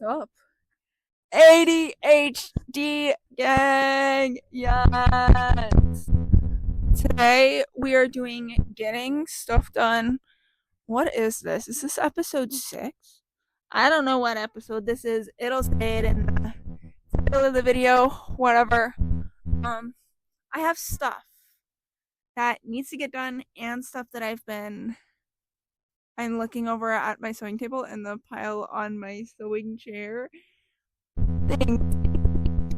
up? ADHD gang! Yes! Today we are doing getting stuff done. What is this? Is this episode 6? I don't know what episode this is. It'll say it in the middle of the video, whatever. I have stuff that needs to get done and stuff that I'm looking over at my sewing table and the pile on my sewing chair. Things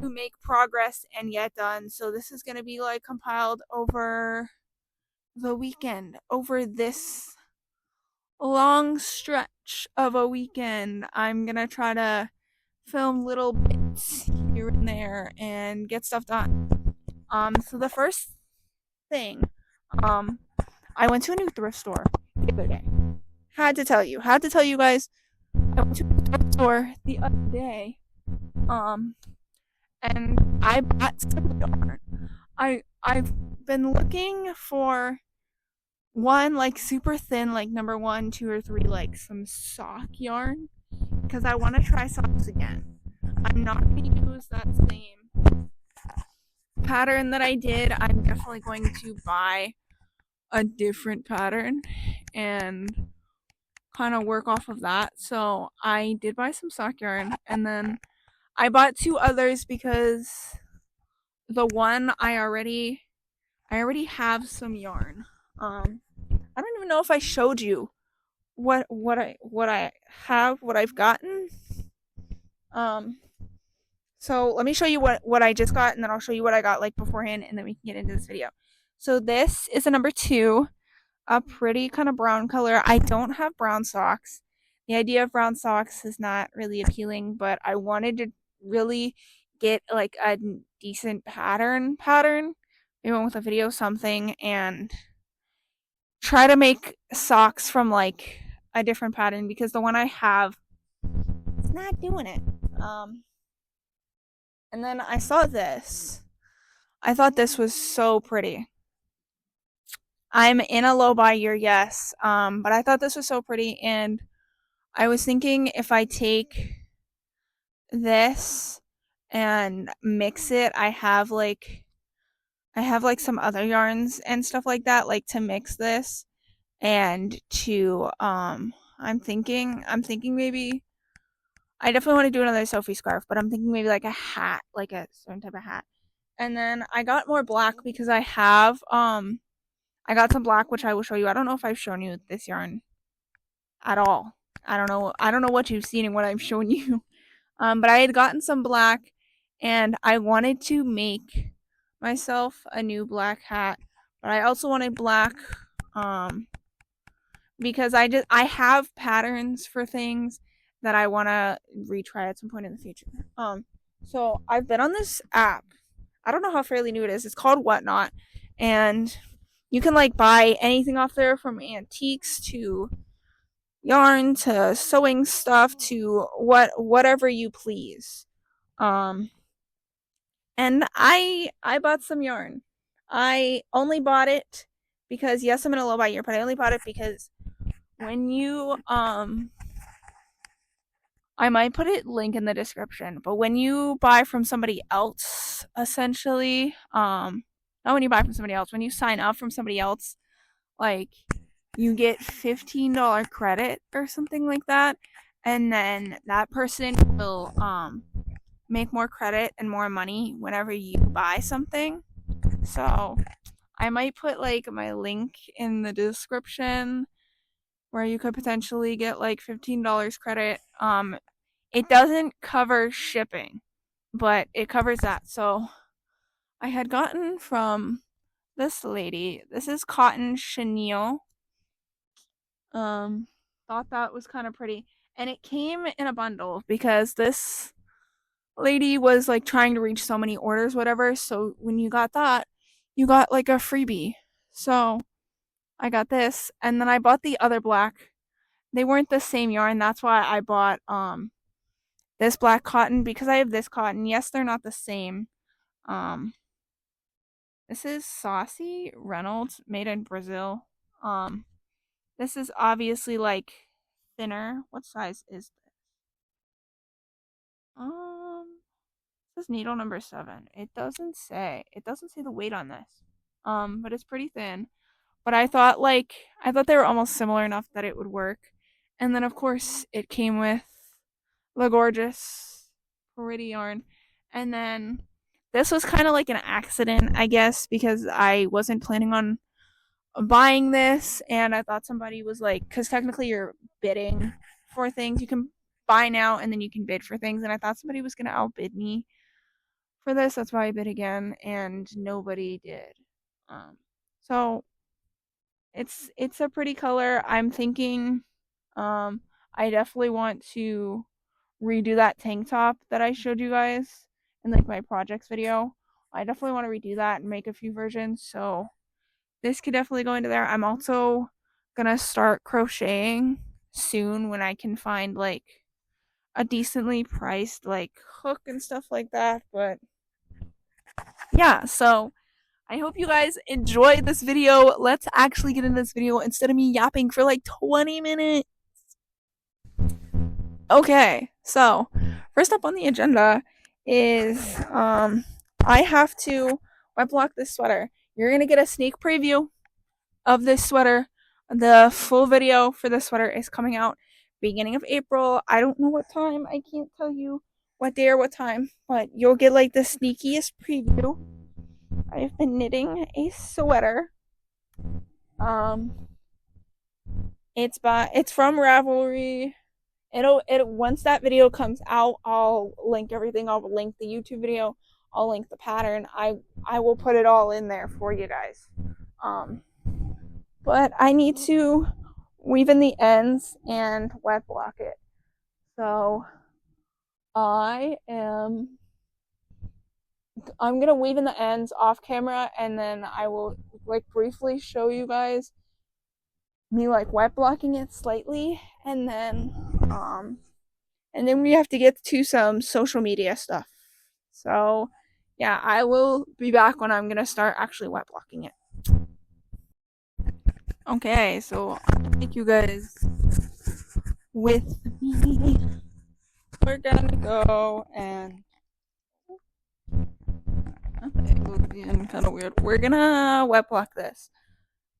to make progress and get done. So this is going to be like compiled over the weekend, over this long stretch of a weekend. I'm going to try to film little bits here and there and get stuff done. So the first thing, I went to a new thrift store the other day. Had to tell you guys, I went to a thrift store the other day. And I bought some yarn. I've been looking for one like super thin, like number 1, 2, or 3, like some sock yarn, because I want to try socks again. I'm not going to use that same pattern that I did. I'm definitely going to buy a different pattern and kind of work off of that. So I did buy some sock yarn, and then I bought 2 others because the one I already have some yarn. I don't even know if I showed you what I've gotten. So let me show you what I just got, and then I'll show you what I got like beforehand, and then we can get into this video. So this is a number 2, a pretty kind of brown color. I don't have brown socks. The idea of brown socks is not really appealing, but I wanted to really get like a decent pattern. Maybe one with a video something, and try to make socks from like a different pattern, because the one I have is not doing it. And then I saw this. I thought this was so pretty. I'm in a low buy year, yes. But I thought this was so pretty, and I was thinking if I take this and mix it, I have like some other yarns and stuff like that, like to mix this and to I'm thinking maybe I definitely want to do another Sophie scarf, but I'm thinking maybe like a hat, like a certain type of hat. And then I got more black because I got some black, which I will show you. I don't know if I've shown you this yarn at all. I don't know what you've seen and what I've shown you. But I had gotten some black, and I wanted to make myself a new black hat, but I also wanted black because I have patterns for things that I want to retry at some point in the future. So I've been on this app. I don't know how fairly new it is. It's called Whatnot, and you can like buy anything off there, from antiques to yarn to sewing stuff to whatever you please. And I bought some yarn. I only bought it because, yes, I'm in a low buy year, but I only bought it because when you I might put it link in the description, but when you buy from somebody else, essentially, not when you buy from somebody else, when you sign up from somebody else, like, you get $15 credit or something like that, and then that person will make more credit and more money whenever you buy something. So I might put like my link in the description where you could potentially get like $15 credit. It doesn't cover shipping, but it covers that. So I had gotten from this lady, this is cotton chenille. Thought that was kind of pretty, and it came in a bundle because this lady was like trying to reach so many orders, whatever. So when you got that, you got like a freebie. So I got this, and then I bought the other black. They weren't the same yarn. That's why I bought this black cotton, because I have this cotton. Yes, they're not the same. Um this is Saucy Reynolds, made in Brazil. This is obviously like thinner. What size is this? This is needle number 7. It doesn't say. It doesn't say the weight on this. But it's pretty thin. But I thought they were almost similar enough that it would work. And then of course it came with the gorgeous pretty yarn. And then this was kind of like an accident, I guess, because I wasn't planning on buying this, and I thought somebody was like, because technically you're bidding for things. You can buy now and then you can bid for things, and I thought somebody was going to outbid me for this. That's why I bid again, and nobody did. So it's a pretty color. I'm thinking, I definitely want to redo that tank top that I showed you guys in like my projects video. I definitely want to redo that and make a few versions. So this could definitely go into there. I'm also gonna start crocheting soon when I can find like a decently priced like hook and stuff like that. But yeah, so I hope you guys enjoyed this video. Let's actually get into this video instead of me yapping for like 20 minutes. Okay, so first up on the agenda is I have to wet block this sweater. You're gonna get a sneak preview of this sweater. The full video for this sweater is coming out beginning of April. I don't know what time. I can't tell you what day or what time, but you'll get like the sneakiest preview. I've been knitting a sweater. Um it's from Ravelry. It once that video comes out, I'll link everything. I'll link the YouTube video. I'll link the pattern. I will put it all in there for you guys. Um but I need to weave in the ends and wet block it. So I'm gonna weave in the ends off camera, and then I will like briefly show you guys me like wet blocking it slightly, um and then we have to get to some social media stuff. So yeah, I will be back when I'm gonna start actually wet blocking it. Okay, so I'll take you guys with me. We're gonna go and okay, it was being kind of weird. We're gonna wet block this.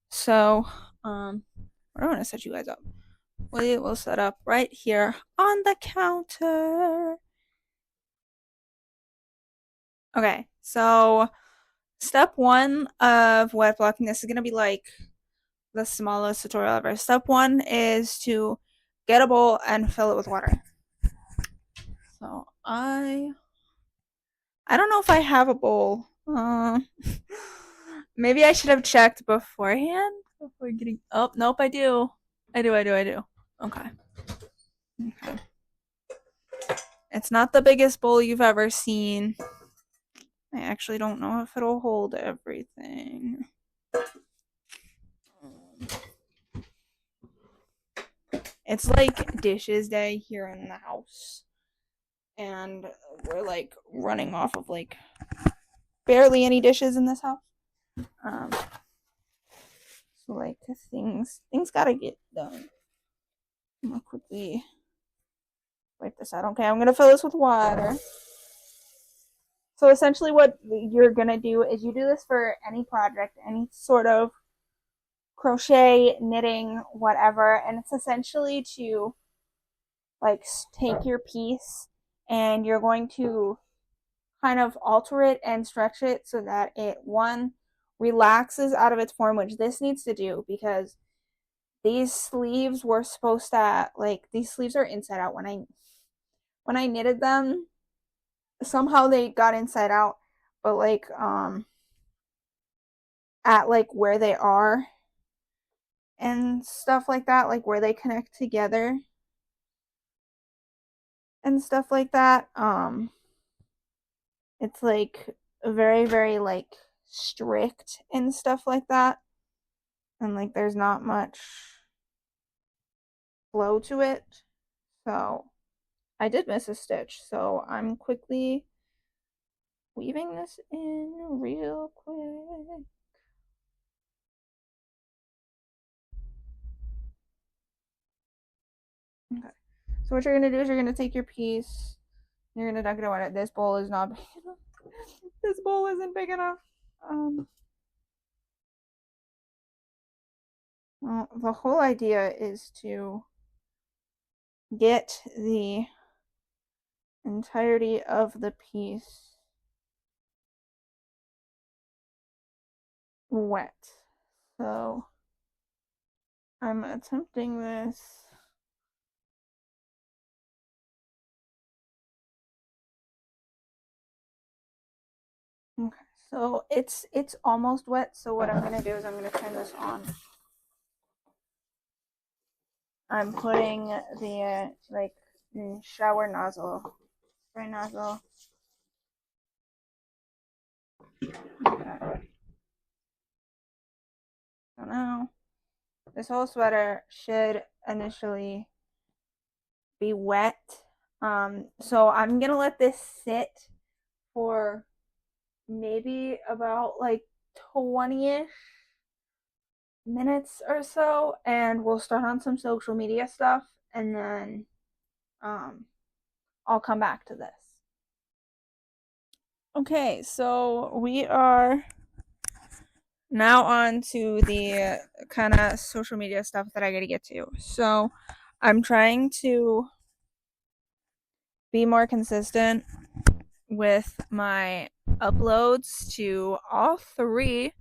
So, we're gonna set you guys up. We will set up right here on the counter. Okay, so step 1 of wet blocking this is gonna be like the smallest tutorial ever. Step 1 is to get a bowl and fill it with water. So I don't know if I have a bowl. Maybe I should have checked beforehand before getting. Oh, nope, I do. I do. Okay. Okay. It's not the biggest bowl you've ever seen. I actually don't know if it'll hold everything. It's like dishes day here in the house. And we're like running off of like barely any dishes in this house. Um, so like things gotta get done. I'm gonna quickly wipe this out. Okay, I'm gonna fill this with water. So essentially what you're gonna do is you do this for any project, any sort of crochet, knitting, whatever, and it's essentially to like take your piece and you're going to kind of alter it and stretch it so that it one relaxes out of its form, which this needs to do because these sleeves were supposed to like these sleeves are inside out. When I knitted them, somehow they got inside out, but like at like where they are and stuff like that, like where they connect together and stuff like that, it's like very very like strict and stuff like that, and like there's not much flow to it. So I did miss a stitch, so I'm quickly weaving this in real quick. Okay, so what you're gonna do is you're gonna take your piece, You're gonna dunk it in it. This bowl is not big enough. This bowl isn't big enough. Um, well, the whole idea is to get the entirety of the piece wet. So I'm attempting this. Okay, so it's almost wet. So what I'm gonna do is I'm gonna turn this on. I'm putting the shower nozzle, spray nozzle. Okay. So now this whole sweater should initially be wet. So I'm gonna let this sit for maybe about like 20-ish minutes or so, and we'll start on some social media stuff, and then um, I'll come back to this. Okay, so we are now on to the kind of social media stuff that I gotta get to. So I'm trying to be more consistent with my uploads to all three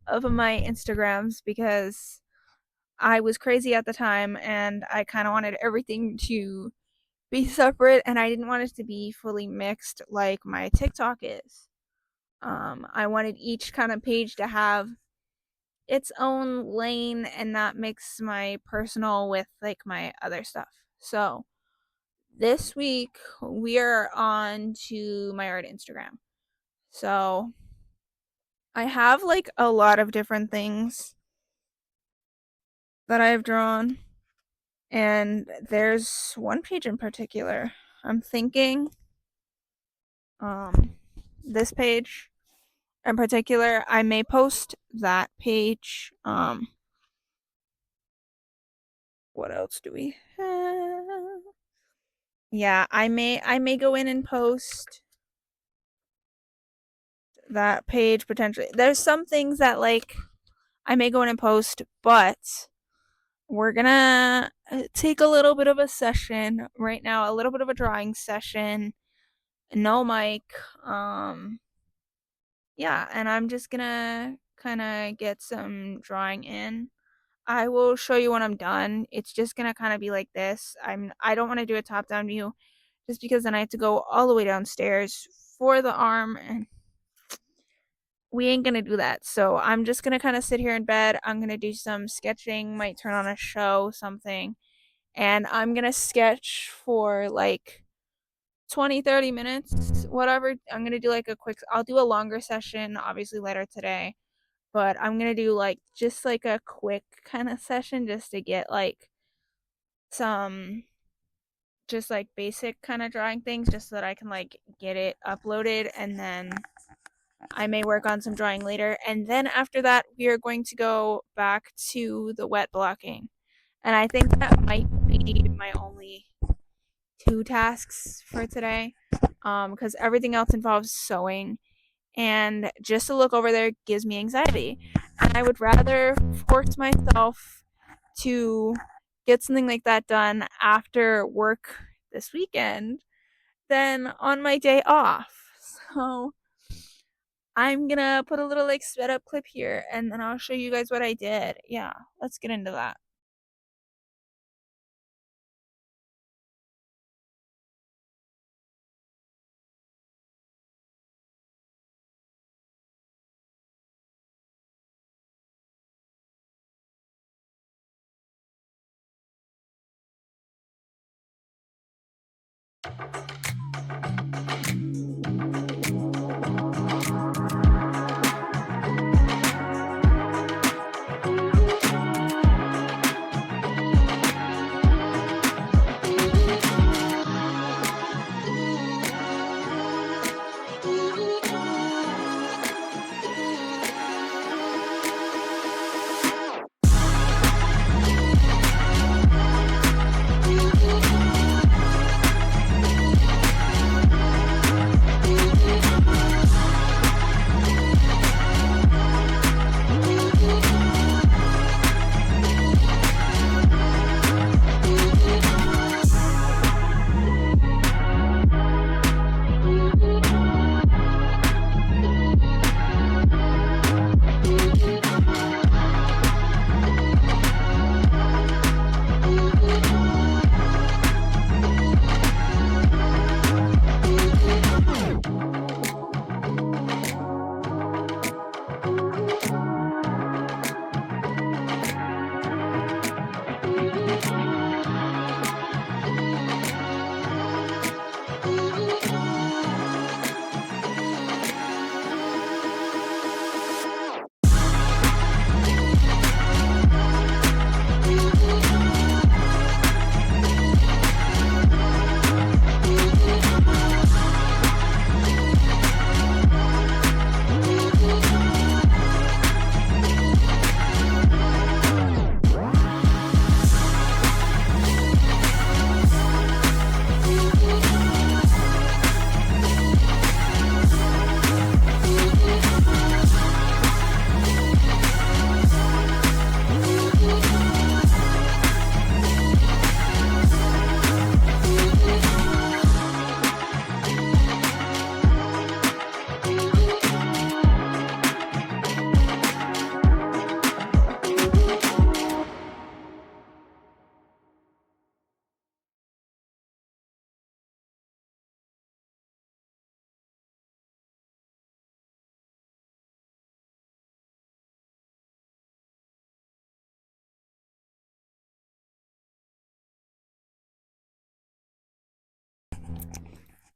of my Instagrams because I was crazy at the time and I kind of wanted everything to be separate and I didn't want it to be fully mixed like my TikTok is. I wanted each kind of page to have its own lane and not mix my personal with like my other stuff. So this week we are on to my art Instagram. So I have like a lot of different things that I've drawn, and there's one page in particular. I'm thinking um this page in particular, I may post that page. What else do we have? Yeah, I may go in and post that page potentially. There's some things that like I may go in and post, but we're gonna take a little bit of a session right now, a little bit of a drawing session. No mic. Yeah, and I'm just gonna kind of get some drawing in. I will show you when I'm done. It's just gonna kind of be like this. I don't want to do a top down view just because then I have to go all the way downstairs for the arm and we ain't gonna do that. So I'm just gonna kind of sit here in bed. I'm gonna do some sketching, might turn on a show, something, and I'm gonna sketch for like 20-30 minutes, whatever. I'm gonna do like I'll do a longer session, obviously later today, but I'm gonna do like just like a quick kind of session just to get like some just like basic kind of drawing things just so that I can like get it uploaded, and then I may work on some drawing later. And then after that, we are going to go back to the wet blocking. And I think that might be my only two tasks for today because everything else involves sewing. And just to look over there gives me anxiety. And I would rather force myself to get something like that done after work this weekend than on my day off. So I'm gonna put a little like sped up clip here and then I'll show you guys what I did. Yeah, let's get into that.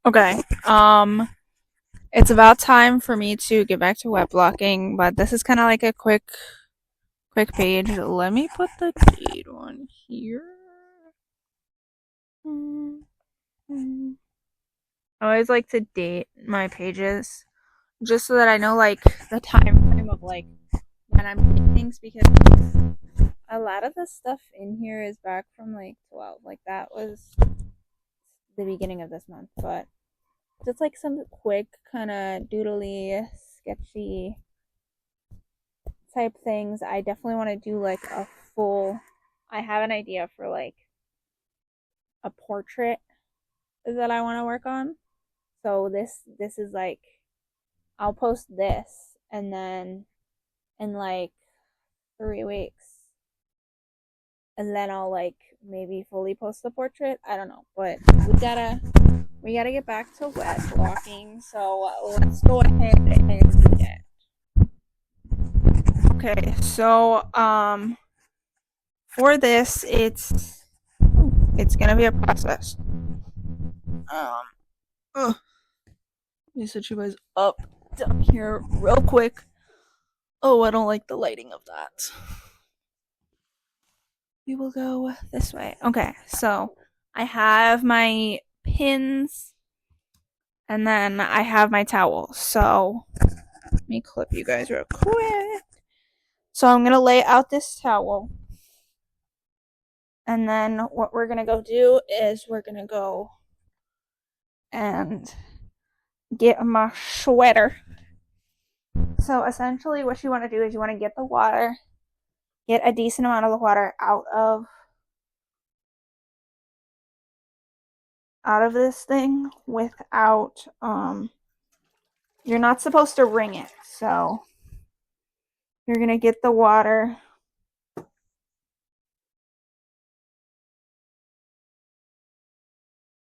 Okay. It's about time for me to get back to web blocking, but this is kind of like a quick page. Let me put the date on here. I always like to date my pages just so that I know like the time frame of like when I'm doing things, because a lot of the stuff in here is back from like 12. Like that was the beginning of this month, but just like some quick kind of doodly, sketchy type things. I definitely want to do like a full. I have an idea for like a portrait that I want to work on. So this is like I'll post this, and then in like 3 weeks, and then I'll like maybe fully post the portrait. I don't know, but we gotta get back to web blocking. So let's go ahead and get. Okay, so for this it's gonna be a process. Um, ugh. Let me set you guys up down here real quick. Oh, I don't like the lighting of that. We will go this way. Okay, so I have my pins, and then I have my towel. So let me clip you guys real quick. So I'm gonna lay out this towel, and then what we're gonna go do is we're gonna go and get my sweater. So essentially, what you want to do is you want to get the water, get a decent amount of the water out of this thing without you're not supposed to wring it. So you're going to get the water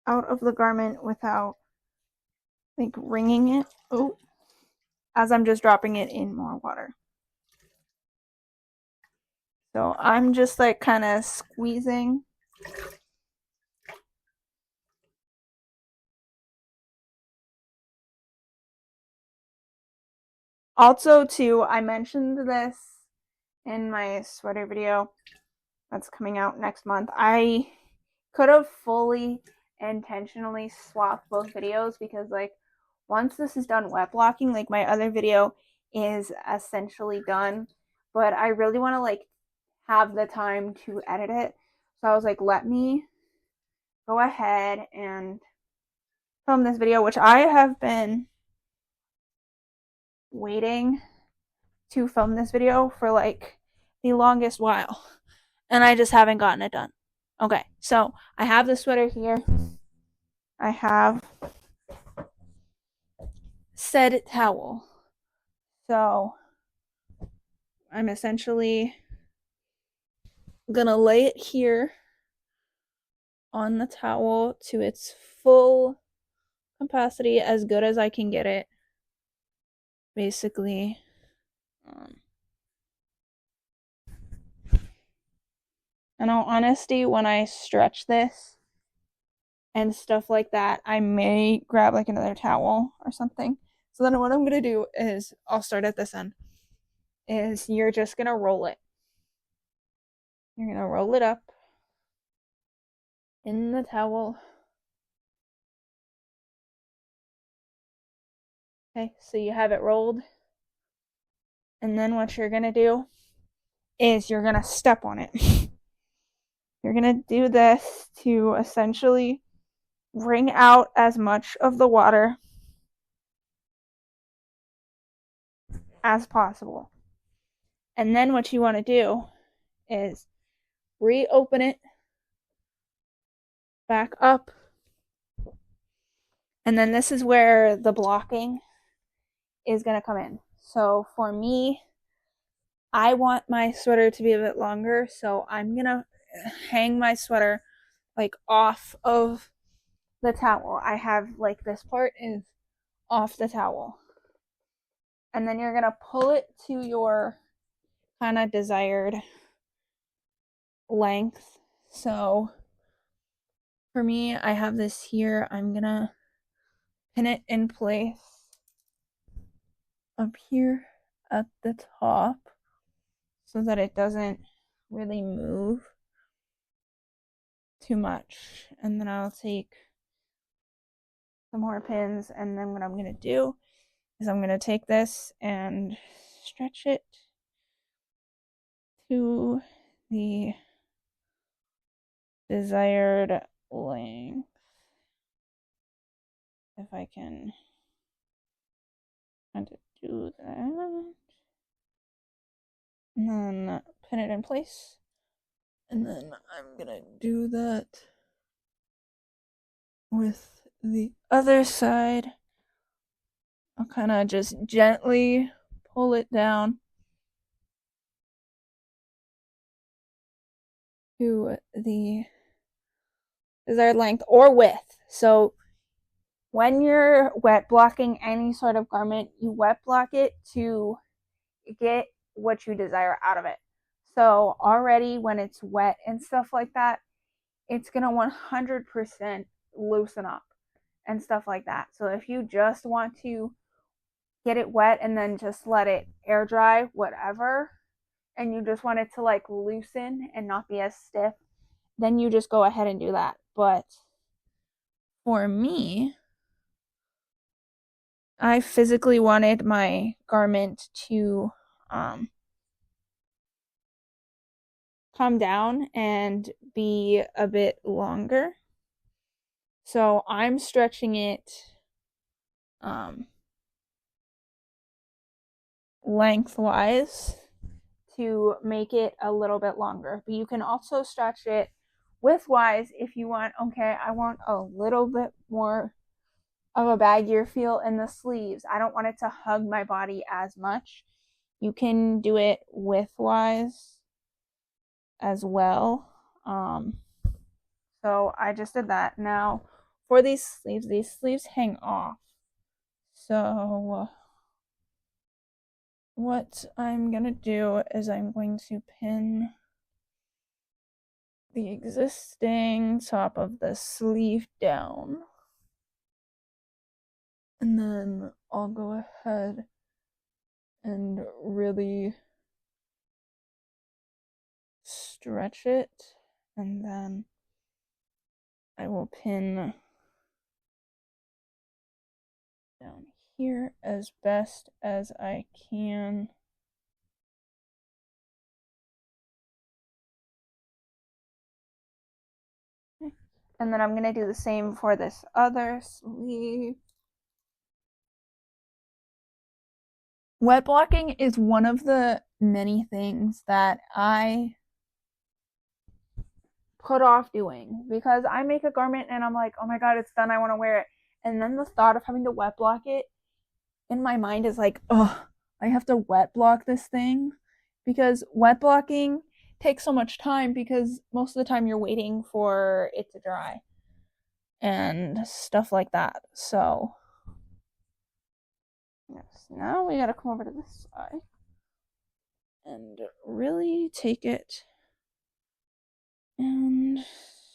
out of the garment without like wringing it. Oh, as I'm just dropping it in more water. So I'm just like kind of squeezing. Also, too, I mentioned this in my sweater video that's coming out next month. I could have fully intentionally swapped both videos, because like once this is done web blocking, like my other video is essentially done, but I really want to like have the time to edit it. So I was like, let me go ahead and film this video, which I have been waiting to film this video for like the longest while, and I just haven't gotten it done. Okay, so I have the sweater here. I have said towel. So I'm essentially gonna lay it here on the towel to its full capacity, as good as I can get it, basically. In all honesty, when I stretch this and stuff like that, I may grab like another towel or something. So then what I'm gonna do is, I'll start at this end, is you're just gonna roll it. You're gonna roll it up in the towel. Okay, so you have it rolled. And then what you're gonna do is you're gonna step on it. You're gonna do this to essentially wring out as much of the water as possible. And then what you want to do is reopen it back up. And then this is where the blocking is going to come in. So for me, I want my sweater to be a bit longer, so I'm going to hang my sweater like off of the towel. I have like this part is off the towel. And then you're going to pull it to your kind of desired length. So for me, I have this here. I'm going to pin it in place up here at the top so that it doesn't really move too much. And then I'll take some more pins, and then what I'm going to do is I'm going to take this and stretch it to the desired length. If I can kind of do that. And then pin it in place. And then I'm going to do that with the other side. I'll kind of just gently pull it down to the desired length or width. So when you're wet blocking any sort of garment, you wet block it to get what you desire out of it. So already when it's wet and stuff like that, it's going to 100% loosen up and stuff like that. So if you just want to get it wet and then just let it air dry, whatever, and you just want it to like loosen and not be as stiff, then you just go ahead and do that. But for me, I physically wanted my garment to come down and be a bit longer. So I'm stretching it lengthwise to make it a little bit longer. But you can also stretch it widthwise if you want, okay, I want a little bit more of a baggier feel in the sleeves. I don't want it to hug my body as much. You can do it widthwise as well. So I just did that. Now for these sleeves hang off. So what I'm gonna do is I'm going to pin the existing top of the sleeve down. And then I'll go ahead and really stretch it, and then I will pin down here as best as I can. And then I'm going to do the same for this other sleeve. Wet blocking is one of the many things that I put off doing because I make a garment and I'm like, oh my god, it's done, I want to wear it. And then the thought of having to wet block it in my mind is like, oh, I have to wet block this thing, because wet blocking takes so much time because most of the time you're waiting for it to dry and stuff like that. So yes, now we gotta come over to this side and really take it and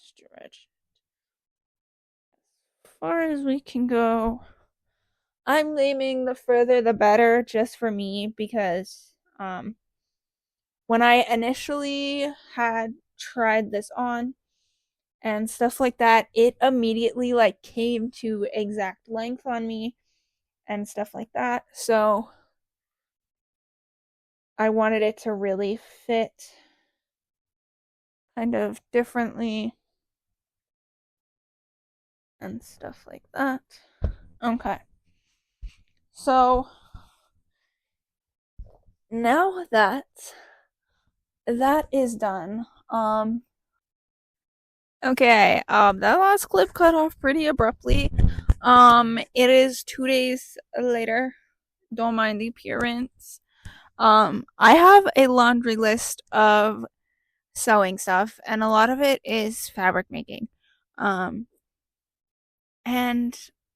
stretch as far as we can go. I'm aiming the further the better just for me because when I initially had tried this on and stuff like that, it immediately like came to exact length on me and stuff like that. So I wanted it to really fit kind of differently and stuff like that. Okay. So now that is done, okay, that last clip cut off pretty abruptly. It is 2 days later. Don't mind the appearance. I have a laundry list of sewing stuff, and a lot of it is fabric making. And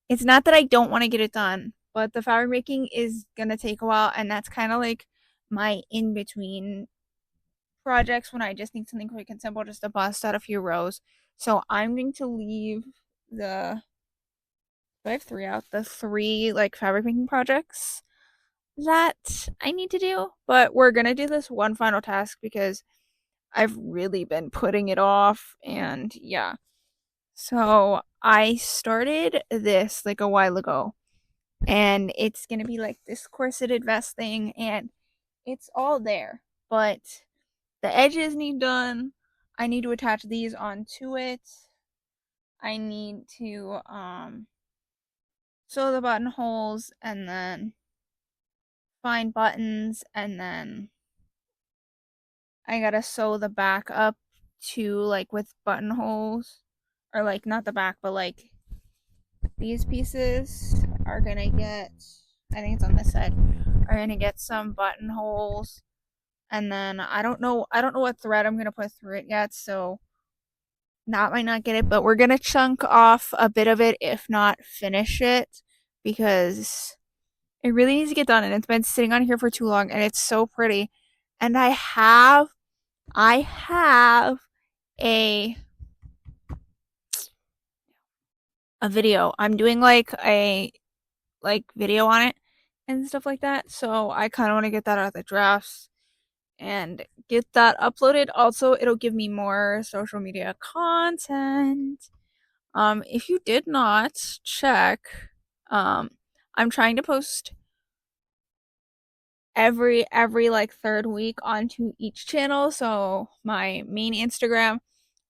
it's not that I don't want to get it done, but the fabric making is gonna take a while, and that's kind of like my in between projects when I just need something quick and simple just to bust out a few rows. So I'm going to leave the I have three out. The three like fabric making projects that I need to do. But we're gonna do this one final task because I've really been putting it off, and yeah. So I started this like a while ago, and it's gonna be like this corseted vest thing, and it's all there, but the edges need done. I need to attach these onto it. I need to sew the buttonholes and then find buttons, and then I gotta sew the back up to like with buttonholes, or like not the back, but like these pieces are gonna get, I think it's on this side, are gonna get some buttonholes, and then I don't know what thread I'm gonna put through it yet, so that might not get it, but we're gonna chunk off a bit of it, if not finish it, because it really needs to get done, and it's been sitting on here for too long, and it's so pretty. And I have a video. I'm doing like a video on it and stuff like that. So I kind of want to get that out of the drafts and get that uploaded. Also, it'll give me more social media content. If you did not check, I'm trying to post every like third week onto each channel. So my main Instagram,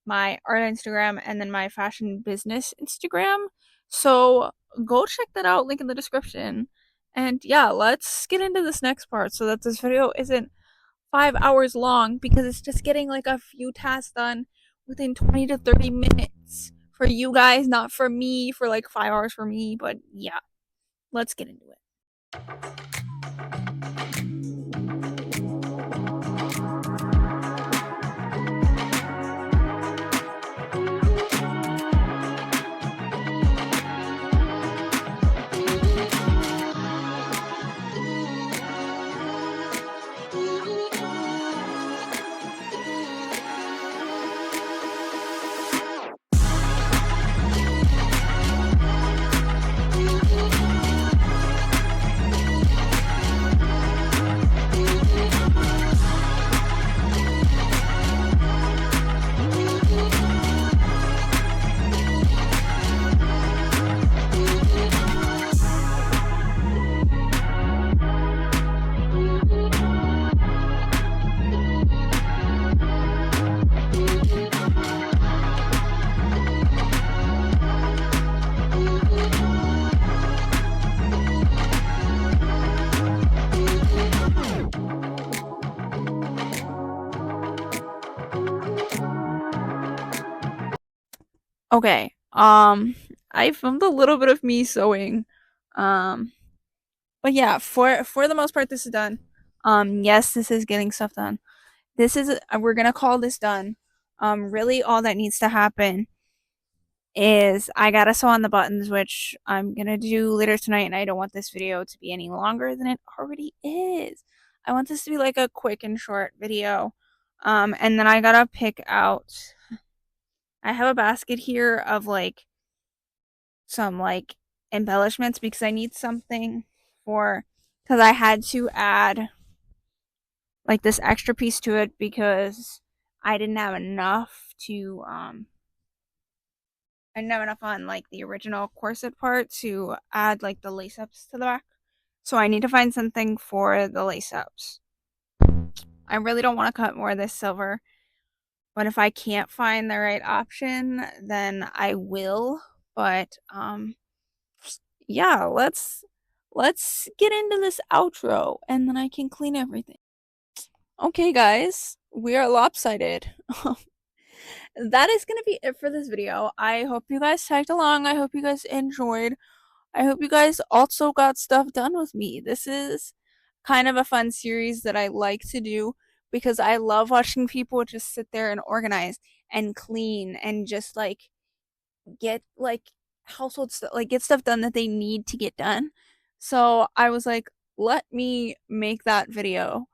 my art Instagram, and then my fashion business Instagram. So go check that out, link in the description. And yeah, let's get into this next part so that this video isn't 5 hours long, because it's just getting like a few tasks done within 20 to 30 minutes for you guys, not for me, for like 5 hours for me. But yeah, let's get into it. Okay. I filmed a little bit of me sewing. Um, but yeah, for the most part, this is done. Yes, this is getting stuff done. This is we're gonna call this done. Really, all that needs to happen is I gotta sew on the buttons, which I'm gonna do later tonight, and I don't want this video to be any longer than it already is. I want this to be like a quick and short video. And then I gotta pick out. I have a basket here of like some like embellishments, because I need something for, because I had to add like this extra piece to it because I didn't have enough to I didn't have enough on like the original corset part to add like the lace ups to the back. So I need to find something for the lace ups. I really don't want to cut more of this silver, but if I can't find the right option, then I will. But yeah, let's get into this outro, and then I can clean everything. Okay, guys, we are lopsided. That is gonna be it for this video. I hope you guys tagged along. I hope you guys enjoyed. I hope you guys also got stuff done with me. This is kind of a fun series that I like to do because I love watching people just sit there and organize and clean and just like get like household stuff, like get stuff done that they need to get done. So I was like, let me make that video